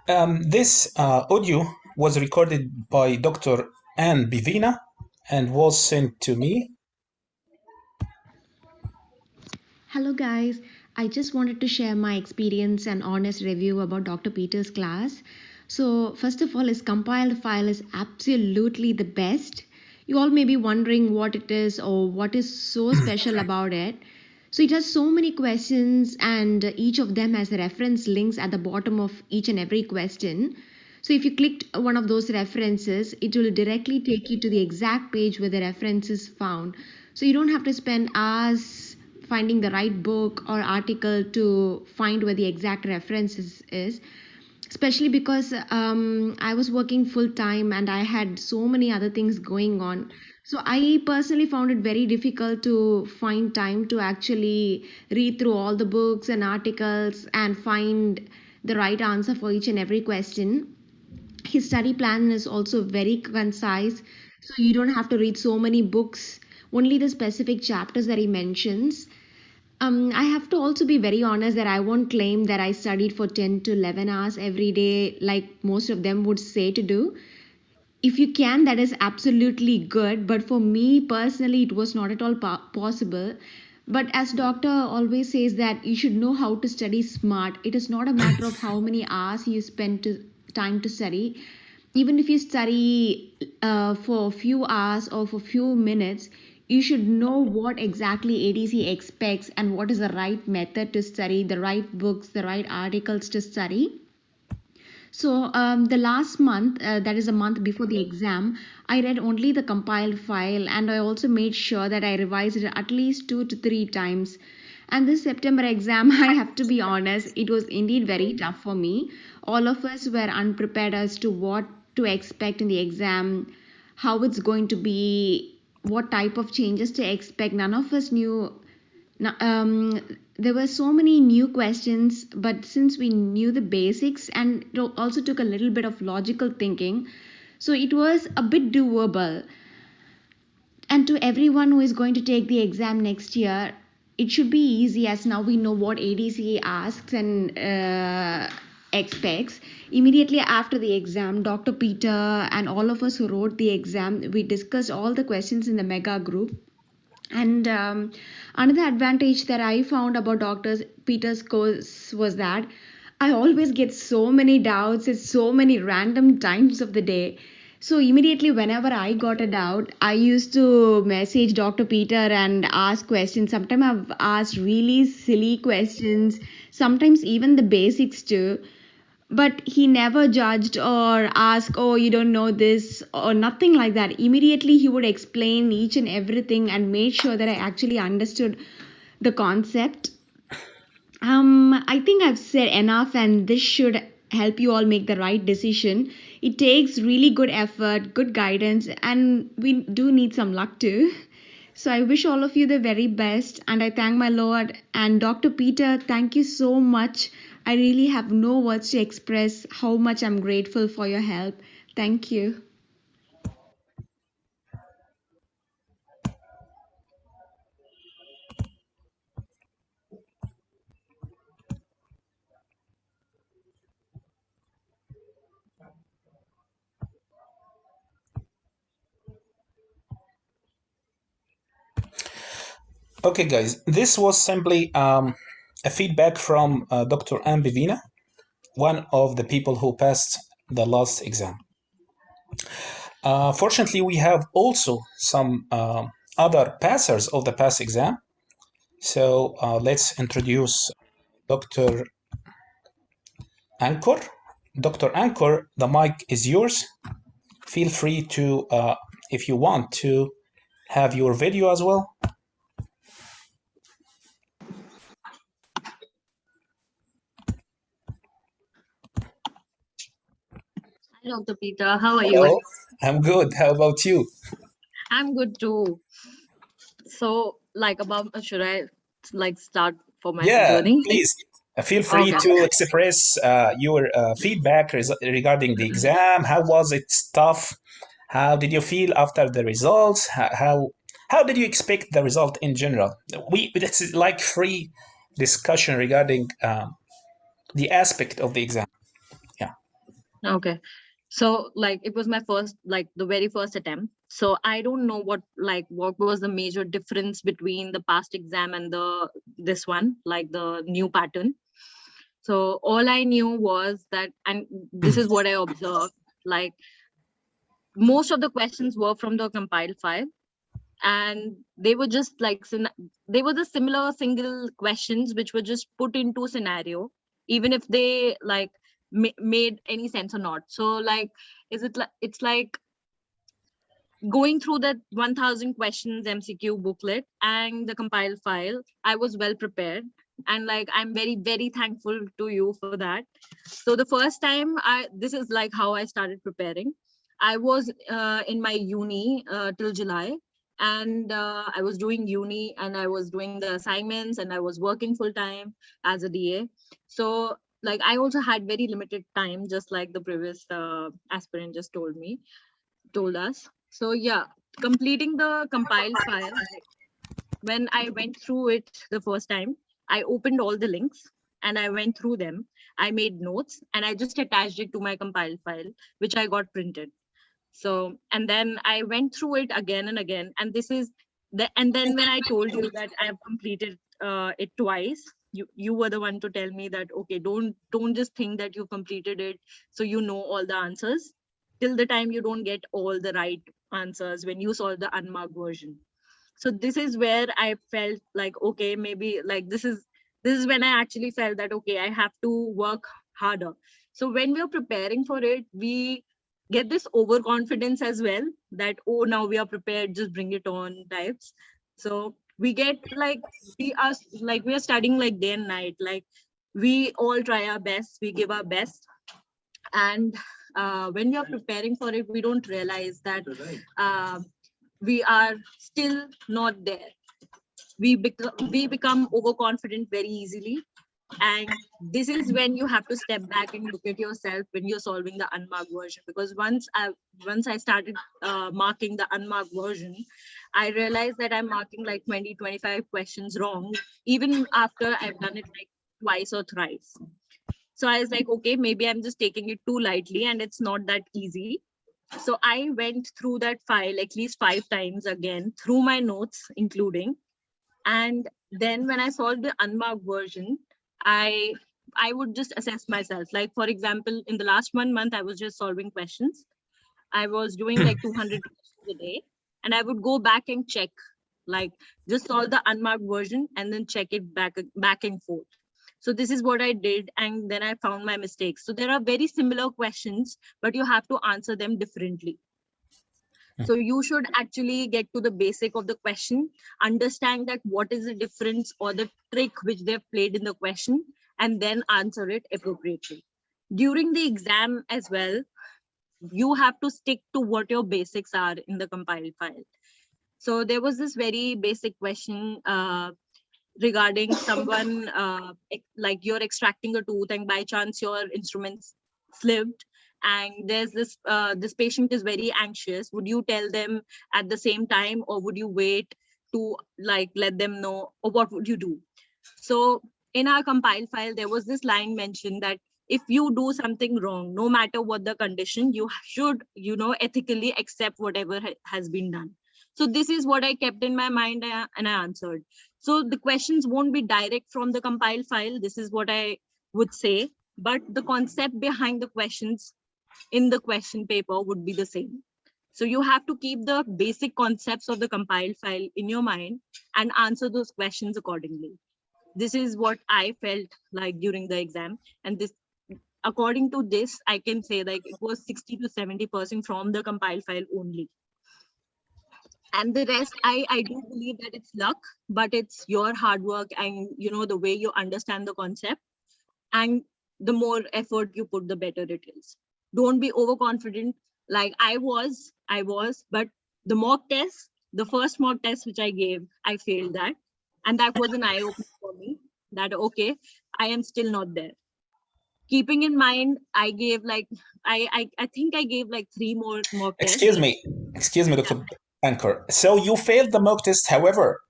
This audio was recorded by Dr. Ann Bivina and was sent to me. Hello, guys. I just wanted to share my experience and honest review about Dr. Peter's class. So, first of all, his compiled file is absolutely the best. You all may be wondering what it is or what is so special about it. So, it has so many questions, and each of them has reference links at the bottom of each and every question. So, if you clicked one of those references, it will directly take you to the exact page where the reference is found. So, you don't have to spend hours finding the right book or article to find where the exact references is, especially because I was working full time and I had so many other things going on. So I personally found it very difficult to find time to actually read through all the books and articles and find the right answer for each and every question. His study plan is also very concise, so you don't have to read so many books, only the specific chapters that he mentions. I have to also be very honest that I won't claim that I studied for 10 to 11 hours every day, like most of them would say to do. If you can, that is absolutely good. But for me personally, it was not at all possible. But as doctor always says that you should know how to study smart. It is not a matter of how many hours you spend time to study. Even if you study for a few hours or for a few minutes, you should know what exactly ADC expects and what is the right method to study, the right books, the right articles to study. So the last month, that is a month before the exam, I read only the compiled file, and I also made sure that I revised it at least 2 to 3 times. And this September exam, I have to be honest, it was indeed very tough for me. All of us were unprepared as to what to expect in the exam, how it's going to be, what type of changes to expect. None of us knew. Now, there were so many new questions, but since we knew the basics and it also took a little bit of logical thinking, so it was a bit doable. And to everyone who is going to take the exam next year, it should be easy as now we know what ADCA asks and expects. Immediately after the exam, Dr. Peter and all of us who wrote the exam, we discussed all the questions in the mega group. And another advantage that I found about Dr. Peter's course was that I always get so many doubts at so many random times of the day. So immediately whenever I got a doubt, I used to message Dr. Peter and ask questions. Sometimes I've asked really silly questions, sometimes even the basics too, but he never judged or asked, oh, you don't know this, or nothing like that. Immediately he would explain each and everything and made sure that I actually understood the concept. I think I've said enough, and this should help you all make the right decision. It takes really good effort, good guidance, and we do need some luck too. So I wish all of you the very best, and I thank my Lord. And Dr. Peter, thank you so much. I really have no words to express how much I'm grateful for your help. Thank you. Okay, guys, this was simply a feedback from Dr. Ann Bivina, one of the people who passed the last exam. Fortunately, we have also some other passers of the past exam. So let's introduce Dr. Anchor. Dr. Anchor, the mic is yours. Feel free to, if you want to, have your video as well. Hi, Dr. Peter. How are you? Hello, I'm good. How about you? I'm good too. So, should I start for my Yeah, journey? please feel free Okay. to express your feedback regarding the exam. How was it tough? How did you feel after the results? How did you expect the result in general? It's like free discussion regarding the aspect of the exam. Yeah. Okay. So like it was my first, like the very first attempt. So I don't know what was the major difference between the past exam and the this one, like the new pattern. So all I knew was that, and this is what I observed, like most of the questions were from the compiled file, and they were just like they were the similar single questions which were just put into scenario, even if they like made any sense or not. So like, is it like, it's like going through that 1000 questions MCQ booklet and the compiled file, I was well prepared. And like, I'm very, very thankful to you for that. So the first time this is like how I started preparing. I was in my uni till July, and I was doing uni and I was doing the assignments and I was working full time as a DA. So like, I also had very limited time, just like the previous aspirant just told us. So yeah, completing the compiled file, when I went through it the first time, I opened all the links and I went through them. I made notes and I just attached it to my compiled file, which I got printed. So, and then I went through it again and again. And this is and then when I told you that I have completed it twice, you were the one to tell me that, okay, don't just think that you completed it so you know all the answers, till the time you don't get all the right answers when you solve the unmarked version. So this is where I felt like, okay, maybe like this is when I actually felt that, okay, I have to work harder. So when we are preparing for it, we get this overconfidence as well, that, oh, now we are prepared, just bring it on types. So we get like, we are studying like day and night, like we all try our best, we give our best. And when we are preparing for it, we don't realize that uh, we are still not there. We become overconfident very easily. And this is when you have to step back and look at yourself when you're solving the unmarked version. Because once I started marking the unmarked version, I realized that I'm marking like 20-25 questions wrong, even after I've done it like twice or thrice. So I was like, okay, maybe I'm just taking it too lightly and it's not that easy. So I went through that file at least 5 times again, through my notes including. And then when I solved the unmarked version, I would just assess myself. Like, for example, in the last 1 month, I was just solving questions. I was doing like 200 questions a day, and I would go back and check, like just solve the unmarked version and then check it back and forth. So this is what I did, and then I found my mistakes. So there are very similar questions, but you have to answer them differently. So you should actually get to the basic of the question, understand that what is the difference or the trick which they've played in the question, and then answer it appropriately. During the exam as well, you have to stick to what your basics are in the compiled file. So there was this very basic question regarding someone, like you're extracting a tooth and by chance your instruments slipped, and there's this patient is very anxious. Would you tell them at the same time, or would you wait to like let them know, or what would you do? So in our compiled file, there was this line mentioned that if you do something wrong, no matter what the condition, you should, ethically accept whatever has been done. So this is what I kept in my mind, and I answered. So the questions won't be direct from the compiled file. This is what I would say, but the concept behind the questions in the question paper would be the same. So you have to keep the basic concepts of the compiled file in your mind and answer those questions accordingly. This is what I felt like during the exam. And this, according to this, I can say like it was 60 to 70% from the compiled file only. And the rest, I do believe that it's luck, but it's your hard work and the way you understand the concept. And the more effort you put, the better it is. Don't be overconfident. Like I was, but the mock test, the first mock test which I gave, I failed that. And that was an eye opener for me that, okay, I am still not there. Keeping in mind, I gave like, I think I gave like 3 more mock tests. Excuse me, excuse me, Yeah. Dr. Anchor. So you failed the mock test, however,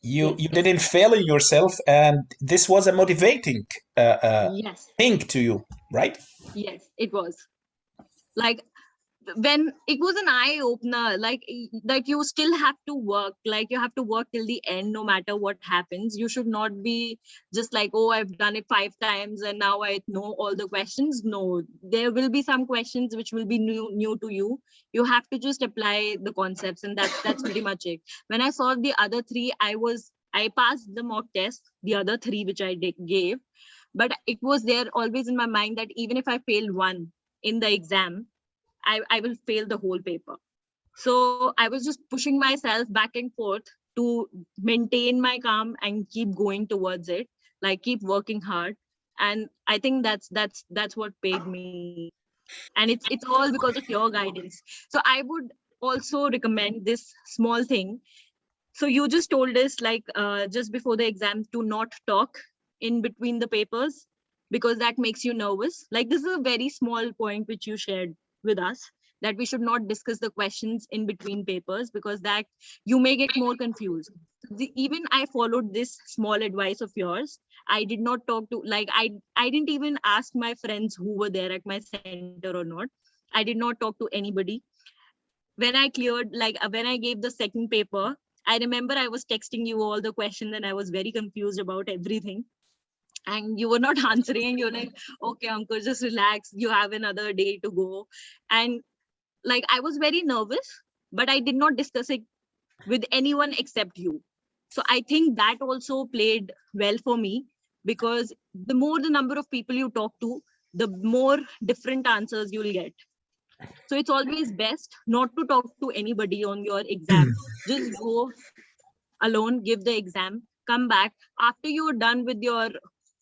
you Yes. didn't fail yourself, and this was a motivating Yes. thing to you, right? Yes, it was. Like when it was an eye opener, like that you still have to work, like you have to work till the end no matter what happens. You should not be just like, oh, I've done it 5 times and now I know all the questions. No, there will be some questions which will be new to you. You have to just apply the concepts, and that's pretty much it. When I saw the other three, I passed the mock test, the other three which I gave, but it was there always in my mind that even if I failed one in the exam, I will fail the whole paper. So I was just pushing myself back and forth to maintain my calm and keep going towards it, like keep working hard. And I think that's what paid me. And it's all because of your guidance. So I would also recommend this small thing. So you just told us, like, just before the exam, to not talk in between the papers because that makes you nervous. Like, this is a very small point which you shared with us, that we should not discuss the questions in between papers because that you may get more confused. Even I followed this small advice of yours. I did not talk to, like, I didn't even ask my friends who were there at my center or not. I did not talk to anybody. When I cleared, like, when I gave the second paper, I remember I was texting you all the questions and I was very confused about everything. And you were not answering, and you're like, okay, uncle, just relax. You have another day to go. And like, I was very nervous, but I did not discuss it with anyone except you. So I think that also played well for me, because the more the number of people you talk to, the more different answers you'll get. So it's always best not to talk to anybody on your exam. Just go alone, give the exam, come back. After you're done with your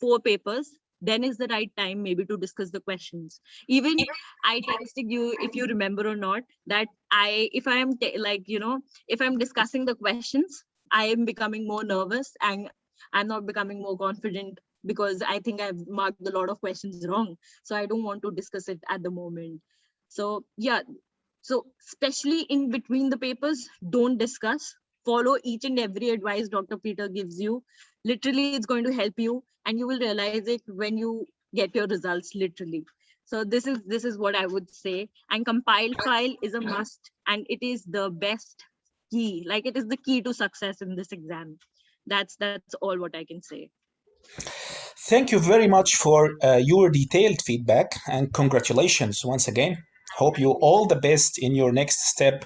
4 papers, then is the right time maybe to discuss the questions. Even I texted you, if you remember or not, that if I am like, if I'm discussing the questions, I am becoming more nervous and I'm not becoming more confident because I think I've marked a lot of questions wrong. So I don't want to discuss it at the moment. So yeah, so especially in between the papers, don't discuss. Follow each and every advice Dr. Peter gives you. Literally, it's going to help you, and you will realize it when you get your results. Literally. So this is what I would say. And compiled file is a must, and it is the best key. Like, it is the key to success in this exam. That's all what I can say. Thank you very much for your detailed feedback and congratulations once again. Hope you all the best in your next step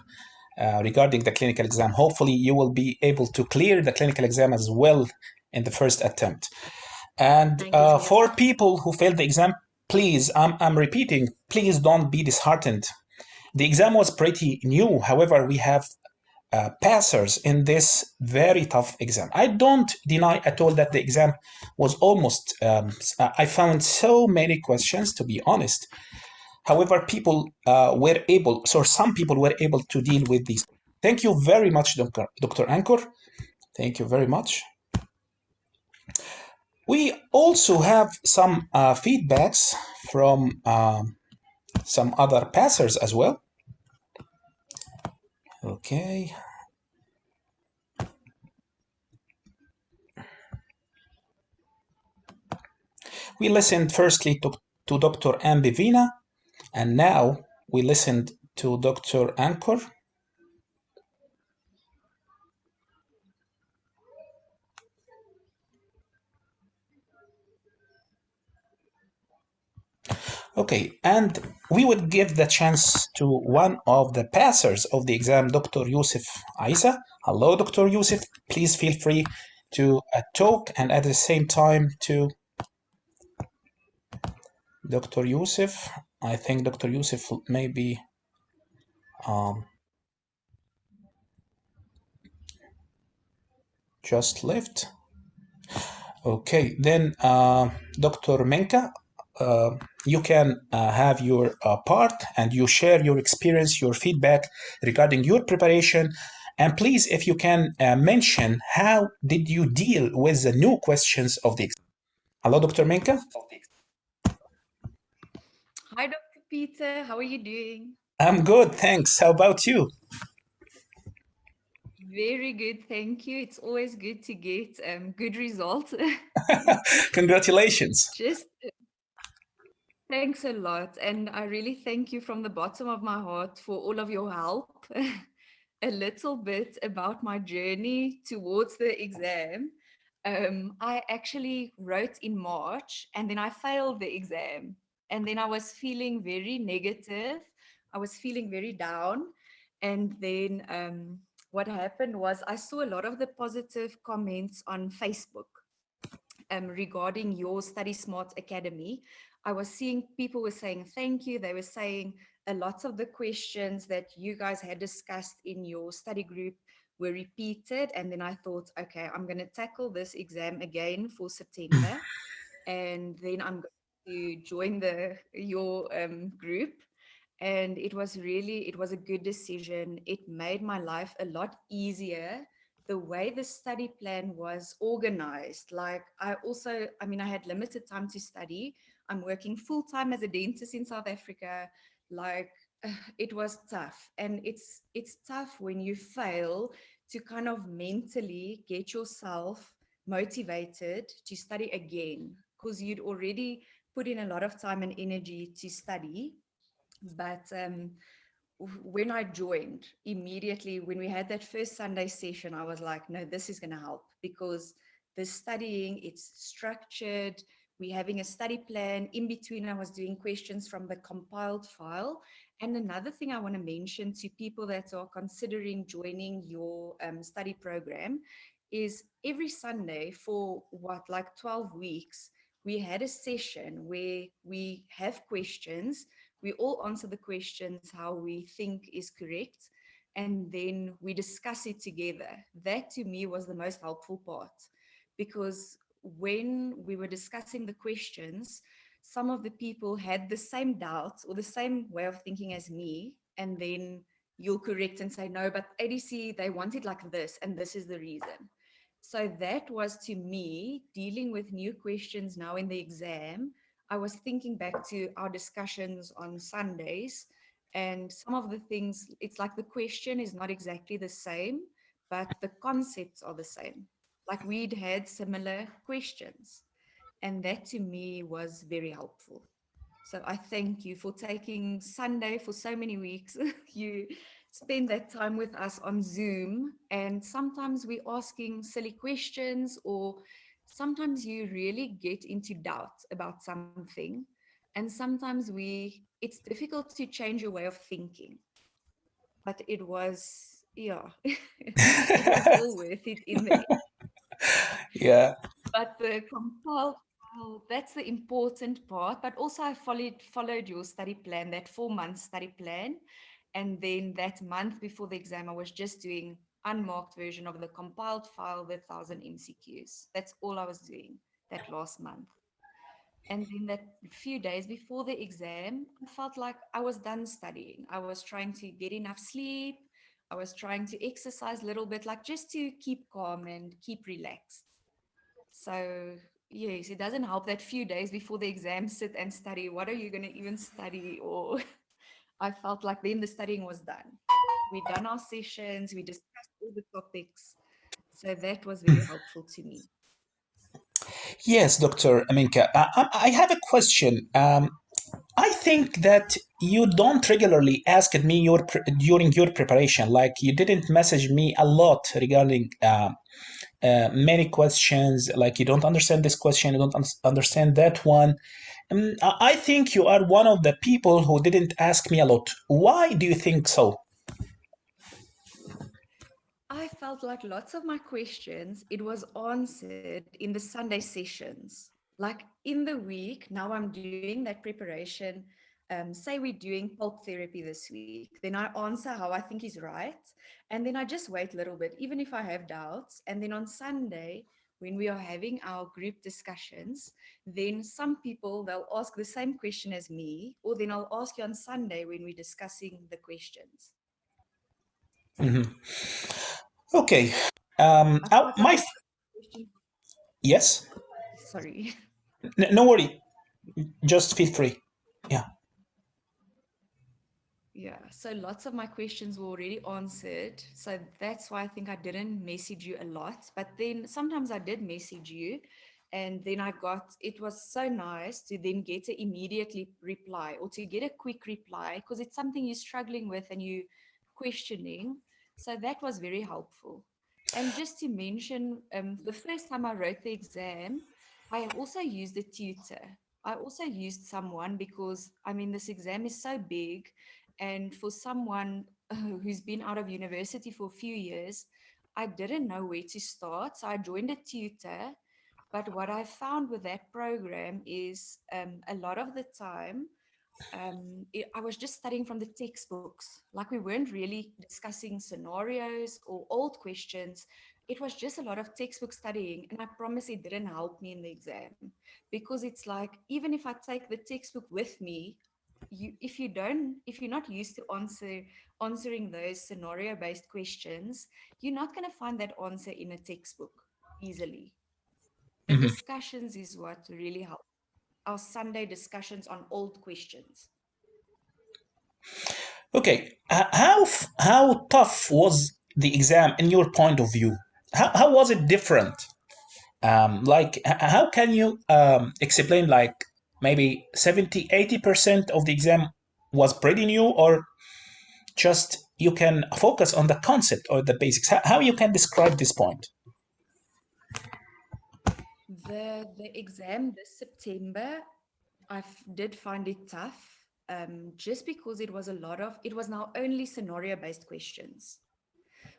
regarding the clinical exam. Hopefully, you will be able to clear the clinical exam as well in the first attempt. And Thank you so much. for people who failed the exam, please, I'm repeating, please don't be disheartened. The exam was pretty new. However, we have passers in this very tough exam. I don't deny at all that the exam was almost, I found so many questions, to be honest. However, some people were able to deal with these. Thank you very much, Dr. Ankur. Thank you very much. We also have some feedbacks from some other passers as well. Okay. We listened firstly to Dr. Ambivina, and now we listened to Dr. Ankur. Okay, and we would give the chance to one of the passers of the exam, Dr. Yusuf Isa. Hello, Dr. Yusuf. Please feel free to talk, and at the same time to Dr. Yusuf. I think Dr. Yusuf maybe um, just left. Okay, then Dr. Menka, you can have your part and you share your experience, your feedback regarding your preparation. And please, if you can mention how did you deal with the new questions of the exam. Hello, Dr. Menka. Hi, Dr. Peter. How are you doing? I'm good, thanks. How about you? Very good, thank you. It's always good to get good results. Congratulations. Just Thanks a lot. And I really thank you from the bottom of my heart for all of your help. A little bit about my journey towards the exam. I actually wrote in March and then I failed the exam. And then I was feeling very negative. I was feeling very down. And then what happened was I saw a lot of the positive comments on Facebook regarding your Study Smart Academy. I was seeing people were saying thank you. They were saying a lot of the questions that you guys had discussed in your study group were repeated. And then I thought, okay, I'm going to tackle this exam again for September. And then I'm going to join your group. And it was a good decision. It made my life a lot easier. The way the study plan was organized, like I mean, I had limited time to study. I'm working full time as a dentist in South Africa. Like it was tough, and it's tough when you fail to kind of mentally get yourself motivated to study again, because you'd already put in a lot of time and energy to study. But when I joined, immediately when we had that first Sunday session, I was like, no, this is going to help, because the studying, it's structured. We're having a study plan. In between, I was doing questions from the compiled file. And another thing I want to mention to people that are considering joining your study program is every Sunday for like 12 weeks, we had a session where we have questions. We all answer the questions how we think is correct, and then we discuss it together. That to me was the most helpful part, because when we were discussing the questions, some of the people had the same doubts or the same way of thinking as me, and then you'll correct and say, no, but ADC, they want it like this, and this is the reason. So that was, to me, dealing with new questions now in the exam. I was thinking back to our discussions on Sundays, and some of the things, it's like the question is not exactly the same, but the concepts are the same. Like we'd had similar questions, and that to me was very helpful. So I thank you for taking Sunday for so many weeks. You spend that time with us on Zoom, and sometimes we're asking silly questions, or sometimes you really get into doubt about something. And sometimes it's difficult to change your way of thinking. But it was, yeah, it was all worth it in the Yeah. But the compiled file, that's the important part. But also I followed your study plan, that 4 month study plan. And then that month before the exam, I was just doing unmarked version of the compiled file with 1,000 MCQs. That's all I was doing that last month. And then that few days before the exam, I felt like I was done studying. I was trying to get enough sleep. I was trying to exercise a little bit, like just to keep calm and keep relaxed. So, yes, it doesn't help that few days before the exam, sit and study. What are you going to even study? Or I felt like then the studying was done. We done our sessions, we discussed all the topics. So that was very helpful to me. Yes, Dr. Aminka. I have a question. I think that you don't regularly ask me during your preparation. Like you didn't message me a lot regarding many questions. Like you don't understand this question, you don't understand that one. I think you are one of the people who didn't ask me a lot. Why do you think so? I felt like lots of my questions, it was answered in the Sunday sessions. Like in the week, now I'm doing that preparation. Say we're doing pulp therapy this week, then I answer how I think is right. And then I just wait a little bit, even if I have doubts. And then on Sunday, when we are having our group discussions, then some people, they'll ask the same question as me, or then I'll ask you on Sunday when we're discussing the questions. Mhm. Okay. I felt like My a lot of questions. yes. Sorry. No worry. Just feel free. Yeah. Yeah, so lots of my questions were already answered. So that's why I think I didn't message you a lot. But then sometimes I did message you. And then it was so nice to then get an immediately reply, or to get a quick reply, because it's something you're struggling with and you questioning. So that was very helpful. And just to mention, the first time I wrote the exam, I also used a tutor. I also used someone because, I mean, this exam is so big. And for someone who's been out of university for a few years, I didn't know where to start. So I joined a tutor. But what I found with that program is a lot of the time, I was just studying from the textbooks. Like, we weren't really discussing scenarios or old questions. It was just a lot of textbook studying. And I promise it didn't help me in the exam, because it's like, even if I take the textbook with me, if you're not used to answering those scenario based questions, you're not going to find that answer in a textbook easily. The Mhm. discussions is what really helped. Our Sunday discussions on old questions. Okay, how tough was the exam in your point of view? How was it different? How can you explain, like, maybe 70-80% of the exam was pretty new, or just you can focus on the concept or the basics? How you can describe this point? The exam this September, did find it tough, just because it was now only scenario based questions.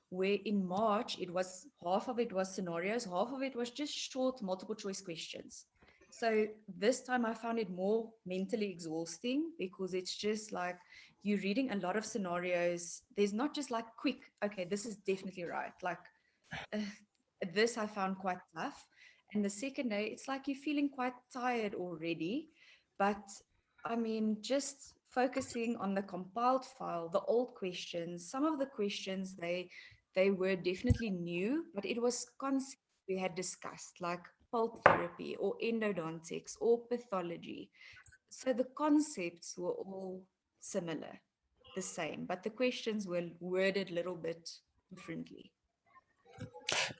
Where in March, it was half of it was scenarios, half of it was just short multiple choice questions. So this time I found it more mentally exhausting, because it's just like you're reading a lot of scenarios. There's not just like quick, okay, this is definitely right. Like, uh, this I found quite tough. And the second day, it's like you're feeling quite tired already. But I mean, just focusing on the compiled file, the old questions, some of the questions, they were definitely new, but it was concepts we had discussed, like pulp therapy or endodontics or pathology. So the concepts were all similar, the same, but the questions were worded a little bit differently.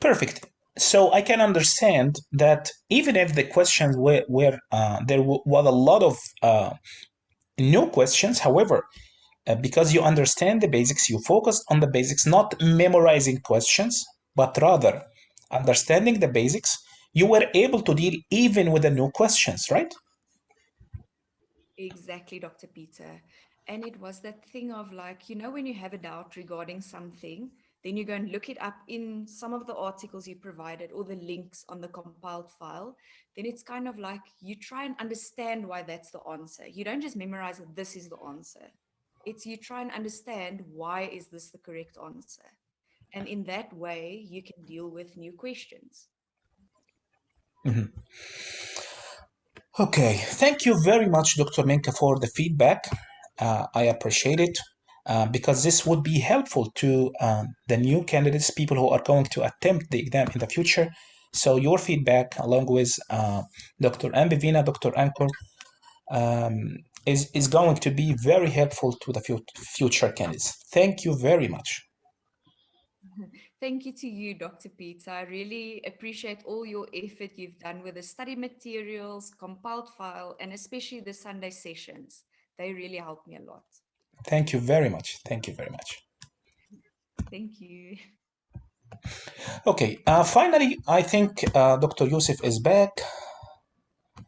Perfect. So I can understand that even if the questions were was a lot of new questions. However, because you understand the basics, you focus on the basics, not memorizing questions, but rather understanding the basics. You were able to deal even with the new questions, right? Exactly, Dr. Peter. And it was that thing of like, when you have a doubt regarding something, then you go and look it up in some of the articles you provided or the links on the compiled file. Then it's kind of like you try and understand why that's the answer. You don't just memorize that this is the answer. It's you try and understand why is this the correct answer. And in that way, you can deal with new questions. Mhm. Okay, thank you very much, Dr. Menka, for the feedback. I appreciate it, because this would be helpful to the new candidates, people who are going to attempt the exam in the future. So your feedback, along with Dr. Ambivina, Dr. Ankur, is going to be very helpful to the future candidates. Thank you very much. Thank you to you, Dr. Peter. I really appreciate all your effort you've done with the study materials, compiled file, and especially the Sunday sessions. They really helped me a lot. Thank you very much. Thank you very much. Thank you. Okay, finally, I think Dr. Yusuf is back.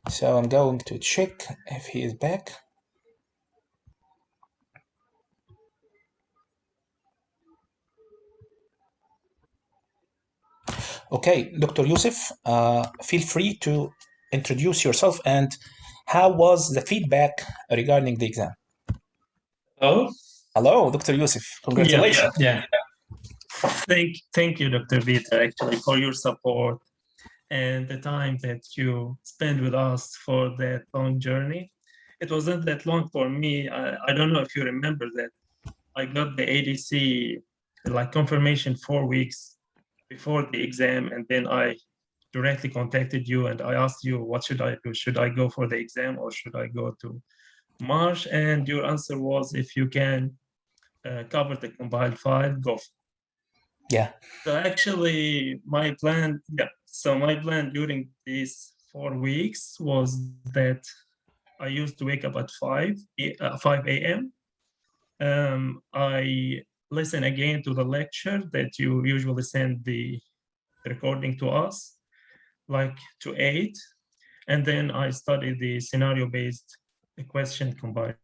So I'm going to check if he is back. Okay, Dr. Yusuf, feel free to introduce yourself and how was the feedback regarding the exam? Oh, Hello, Dr. Yusuf. yeah, Congratulations. yeah. Thank you, Dr. Vita, actually, for your support and the time that you spent with us for that long journey. It wasn't that long for me. I don't know if you remember that I got the ADC like confirmation 4 weeks before the exam, and then I directly contacted you and I asked you, what should I do? Should I go for the exam or should I go to March? And your answer was, if you can cover the compiled file, go. Yeah. So actually, my plan, yeah. So my plan during these 4 weeks was that I used to wake up at 5 a.m. I listen again to the lecture that you usually send the recording to us, like to 8. And then I study the scenario-based question combined.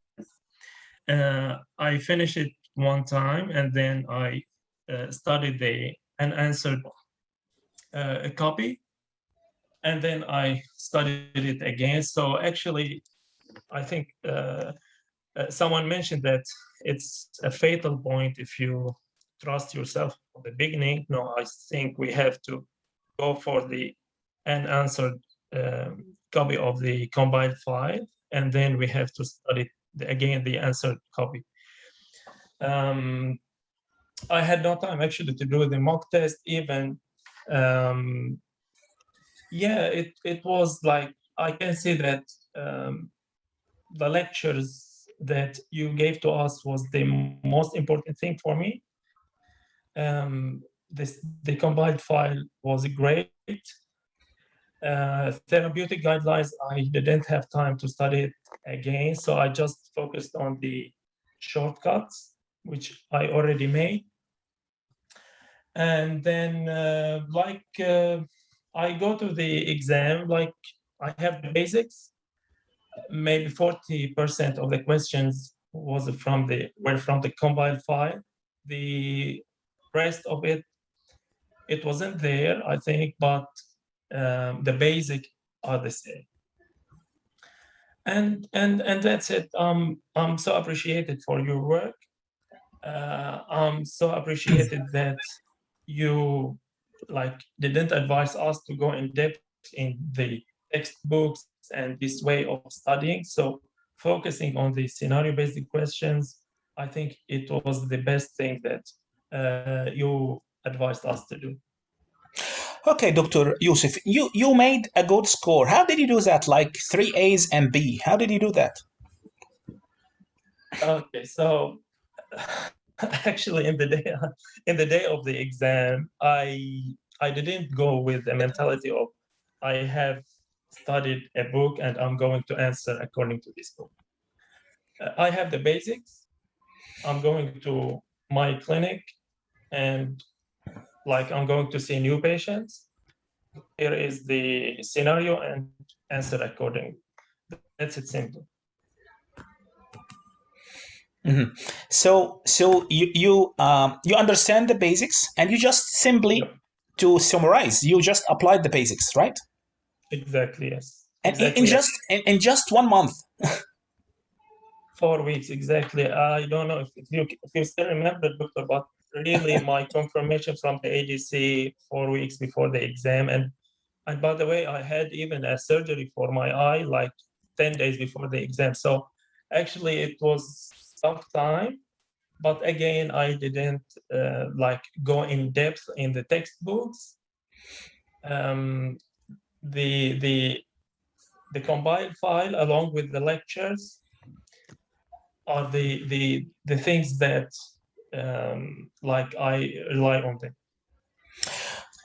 I finished it one time, and then I studied and answered a copy, and then I studied it again. So actually, I think someone mentioned that it's a fatal point if you trust yourself from the beginning. No, I think we have to go for the unanswered copy of the compiled file, and then we have to study again the answered copy. I had no time actually to do the mock test even. Yeah, it was like, I can say that the lectures that you gave to us was the most important thing for me. The compiled file was great. Therapeutic guidelines, I didn't have time to study it again, so I just focused on the shortcuts, which I already made. And then I go to the exam, like I have the basics. Maybe 40% of the questions were from the compiled file. The rest of it wasn't there, I think, but the basic are the same. And that's it. I'm so appreciated for your work. I'm so appreciated that you didn't advise us to go in depth in the textbooks and this way of studying. So focusing on the scenario-based questions, I think it was the best thing that you advised us to do. Okay, Dr. Yusuf, you made a good score. How did you do that? Like 3 A's and B. How did you do that? Okay, so actually in the day of the exam, I didn't go with the mentality of I have studied a book and I'm going to answer according to this book. I have the basics. I'm going to my clinic and I'm going to see new patients. Here is the scenario and answer accordingly. That's it, simple. Mm-hmm. So you understand the basics and you just simply, to summarize, you just applied the basics, right? Exactly, yes. And Exactly, yes. in just 1 month. 4 weeks, exactly. I don't know if you still remember, Doctor, but really my confirmation from the ADC 4 weeks before the exam. And by the way, I had even a surgery for my eye 10 days before the exam. So actually it was tough time. But again, I didn't go in depth in the textbooks. The compiled file along with the lectures are the things that I rely on them.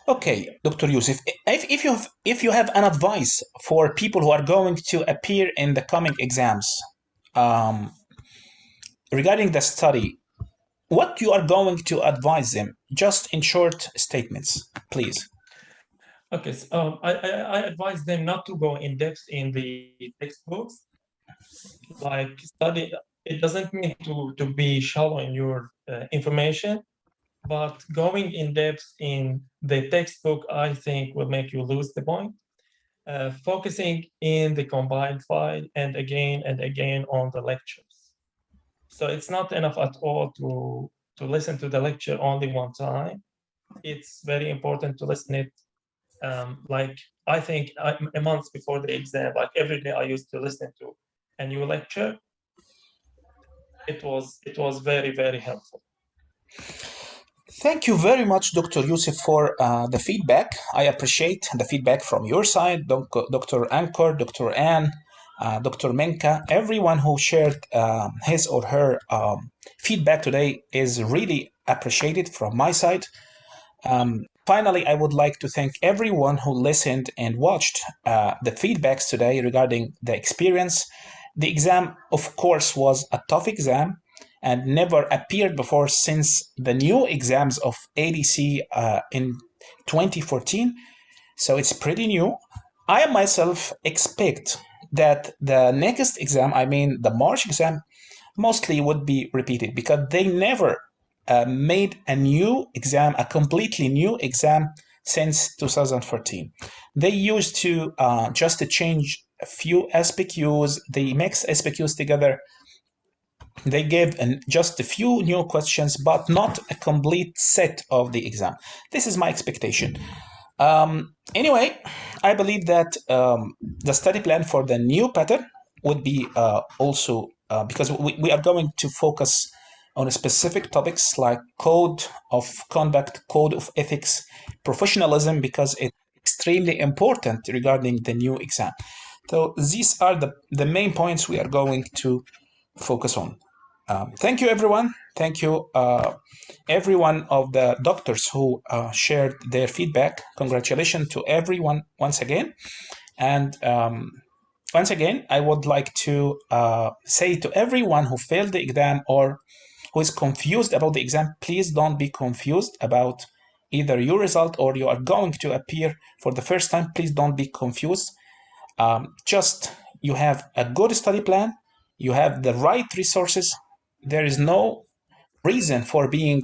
Okay, Dr. Yusuf, if you have an advice for people who are going to appear in the coming exams um, regarding the study, what you are going to advise them, just in short statements, please. Okay, so I advise them not to go in depth in the textbooks. Study, it doesn't mean to be shallow in your information, but going in depth in the textbook, I think, will make you lose the point. Focusing in the combined file and again on the lectures. So it's not enough at all to listen to the lecture only one time. It's very important to listen it I think a month before the exam, every day I used to listen to a new lecture. It was very, very helpful. Thank you very much, Dr. Yusuf, for the feedback. I appreciate the feedback from your side, Dr. Ankur, Dr. Ann, Dr. Menka. Everyone who shared his or her feedback today is really appreciated from my side. Finally, I would like to thank everyone who listened and watched the feedbacks today regarding the experience. The exam, of course, was a tough exam and never appeared before since the new exams of ADC in 2014. So it's pretty new. I myself expect that the next exam, I mean the March exam, mostly would be repeated because they never made a new exam, a completely new exam since 2014. They used to just to change a few SPQs, they mix SPQs together. They gave just a few new questions, but not a complete set of the exam. This is my expectation. Anyway, I believe that the study plan for the new pattern would be also because we are going to focus on specific topics like code of conduct, code of ethics, professionalism, because it's extremely important regarding the new exam. So these are the main points we are going to focus on. Thank you, everyone. Thank you, every one of the doctors who shared their feedback. Congratulations to everyone once again. And once again, I would like to say to everyone who failed the exam or who is confused about the exam, please don't be confused about either your result or you are going to appear for the first time. Please don't be confused. Just you have a good study plan, you have the right resources. There is no reason for being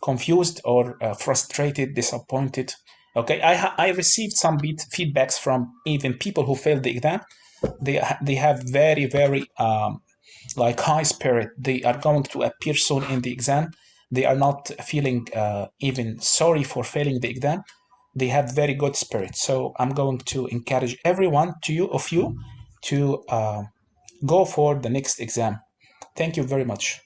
confused or frustrated, disappointed. Okay, I received some feedbacks from even people who failed the exam. They have very like high spirit. They are going to appear soon in the exam. They are not feeling even sorry for failing the exam. They have very good spirit. So I'm going to encourage everyone of you to go for the next exam. Thank you very much.